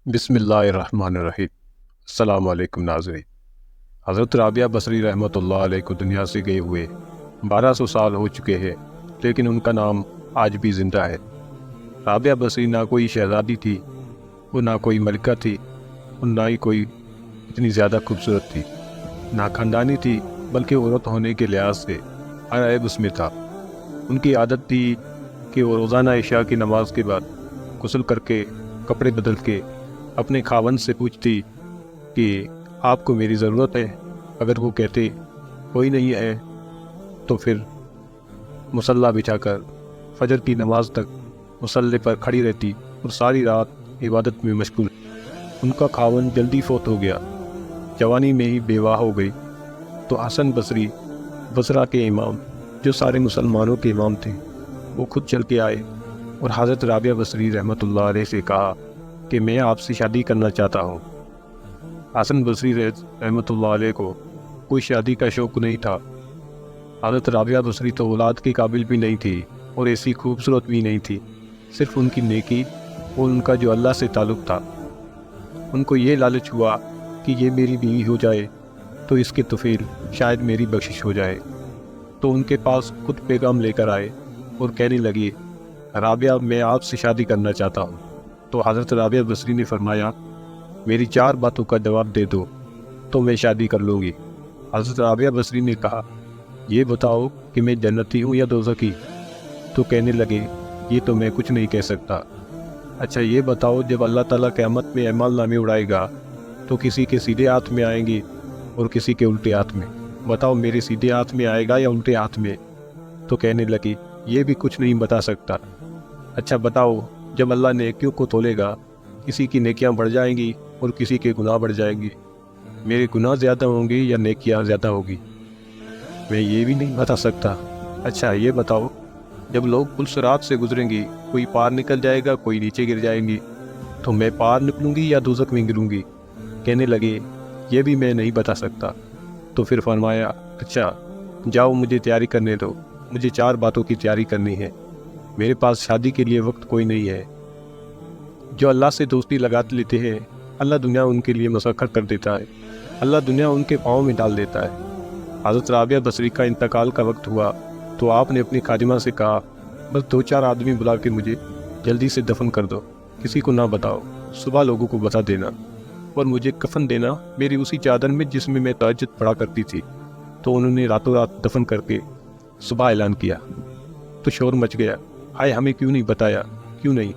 بسم اللہ الرحمن الرحیم۔ السلام علیکم ناظرین۔ حضرت رابعہ بصری رحمۃ اللہ علیہ کو دنیا سے گئے ہوئے 1200 سال ہو چکے ہیں، لیکن ان کا نام آج بھی زندہ ہے۔ رابعہ بصری نہ کوئی شہزادی تھی، وہ نہ کوئی ملکہ تھی، اور نہ ہی کوئی اتنی زیادہ خوبصورت تھی، نہ خاندانی تھی، بلکہ عورت ہونے کے لحاظ سے ہر عیب اس میں تھا۔ ان کی عادت تھی کہ وہ روزانہ عشاء کی نماز کے بعد غسل کر کے کپڑے بدل کے اپنے خاوند سے پوچھتی کہ آپ کو میری ضرورت ہے۔ اگر وہ کہتے کوئی نہیں ہے تو پھر مصلی بچھا کر فجر کی نماز تک مصلی پر کھڑی رہتی اور ساری رات عبادت میں مشغول۔ ان کا خاوند جلدی فوت ہو گیا، جوانی میں ہی بیوہ ہو گئی، تو حسن بصری بصرہ کے امام، جو سارے مسلمانوں کے امام تھے، وہ خود چل کے آئے اور حضرت رابعہ بصری رحمۃ اللہ علیہ سے کہا کہ میں آپ سے شادی کرنا چاہتا ہوں۔ حسن بصری رحمۃ اللہ علیہ کو کوئی شادی کا شوق نہیں تھا۔ حضرت رابعہ بصری تو اولاد کے قابل بھی نہیں تھی اور ایسی خوبصورت بھی نہیں تھی، صرف ان کی نیکی اور ان کا جو اللہ سے تعلق تھا۔ ان کو یہ لالچ ہوا کہ یہ میری بیوی ہو جائے تو اس کے طفیل شاید میری بخشش ہو جائے، تو ان کے پاس خود پیغام لے کر آئے اور کہنے لگے، رابعہ میں آپ سے شادی کرنا چاہتا ہوں۔ تو حضرت رابعہ بصری نے فرمایا، میری 4 باتوں کا جواب دے دو تو میں شادی کر لوں گی۔ حضرت رابعہ بصری نے کہا، یہ بتاؤ کہ میں جنتی ہوں یا دوزخی؟ تو کہنے لگے، یہ تو میں کچھ نہیں کہہ سکتا۔ اچھا یہ بتاؤ، جب اللہ تعالیٰ قیامت میں اعمال نامے اڑائے گا تو کسی کے سیدھے ہاتھ میں آئیں گے اور کسی کے الٹے ہاتھ میں، بتاؤ میرے سیدھے ہاتھ میں آئے گا یا الٹے ہاتھ میں؟ تو کہنے لگی، یہ بھی کچھ نہیں بتا سکتا۔ اچھا بتاؤ، جب اللہ نیکیوں کو تولے گا، کسی کی نیکیاں بڑھ جائیں گی اور کسی کے گناہ بڑھ جائیں گے، میرے گناہ زیادہ ہوں گے یا نیکیاں زیادہ ہوگی؟ میں یہ بھی نہیں بتا سکتا۔ اچھا یہ بتاؤ، جب لوگ پل صراط سے گزریں گے، کوئی پار نکل جائے گا، کوئی نیچے گر جائیں گے، تو میں پار نکلوں گی یا دوزخ میں گروں گی؟ کہنے لگے، یہ بھی میں نہیں بتا سکتا۔ تو پھر فرمایا، اچھا جاؤ مجھے تیاری کرنے دو، مجھے 4 باتوں کی تیاری کرنی ہے، میرے پاس شادی کے لیے وقت کوئی نہیں ہے۔ جو اللہ سے دوستی لگا لیتے ہیں، اللہ دنیا ان کے لیے مسخر کر دیتا ہے، اللہ دنیا ان کے پاؤں میں ڈال دیتا ہے۔ حضرت رابعہ بصری کا انتقال کا وقت ہوا تو آپ نے اپنی خادمہ سے کہا، بس 2-4 آدمی بلا کے مجھے جلدی سے دفن کر دو، کسی کو نہ بتاؤ، صبح لوگوں کو بتا دینا، اور مجھے کفن دینا میری اسی چادر میں جس میں میں تہجد پڑھا کرتی تھی۔ تو انہوں نے راتوں رات دفن کر کے صبح اعلان کیا تو شور مچ گیا، ہائے ہمیں کیوں نہیں بتایا، کیوں نہیں؟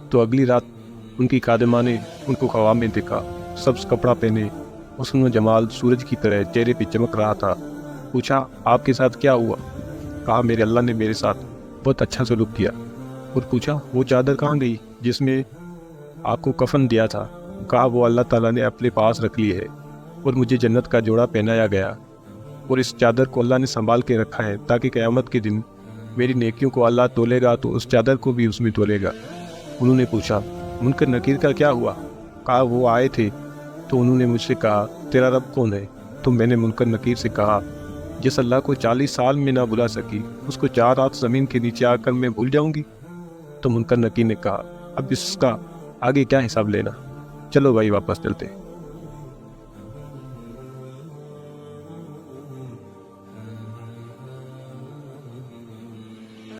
تو اگلی رات ان کی خادمہ نے ان کو خواب میں دیکھا، سبز کپڑا پہنے، حسن و جمال سورج کی طرح چہرے پہ چمک رہا تھا۔ پوچھا، آپ کے ساتھ کیا ہوا؟ کہا، میرے اللہ نے میرے ساتھ بہت اچھا سلوک کیا۔ اور پوچھا، وہ چادر کہاں گئی جس میں آپ کو کفن دیا تھا؟ کہا، وہ اللہ تعالیٰ نے اپنے پاس رکھ لی ہے اور مجھے جنت کا جوڑا پہنایا گیا، اور اس چادر کو اللہ نے سنبھال کے رکھا ہے تاکہ قیامت کے دن میری نیکیوں کو اللہ تولے گا تو اس چادر کو بھی اس میں تولے گا۔ انہوں نے پوچھا، منکر نکیر کا کیا ہوا؟ کہا، وہ آئے تھے تو انہوں نے مجھ سے کہا، تیرا رب کون ہے؟ تو میں نے منکر نکیر سے کہا، جس اللہ کو 40 سال میں نہ بلا سکی، اس کو 4 رات زمین کے نیچے آ کر میں بھول جاؤں گی؟ تو منکر نکیر نے کہا، اب اس کا آگے کیا حساب لینا، چلو بھائی واپس چلتے ہیں۔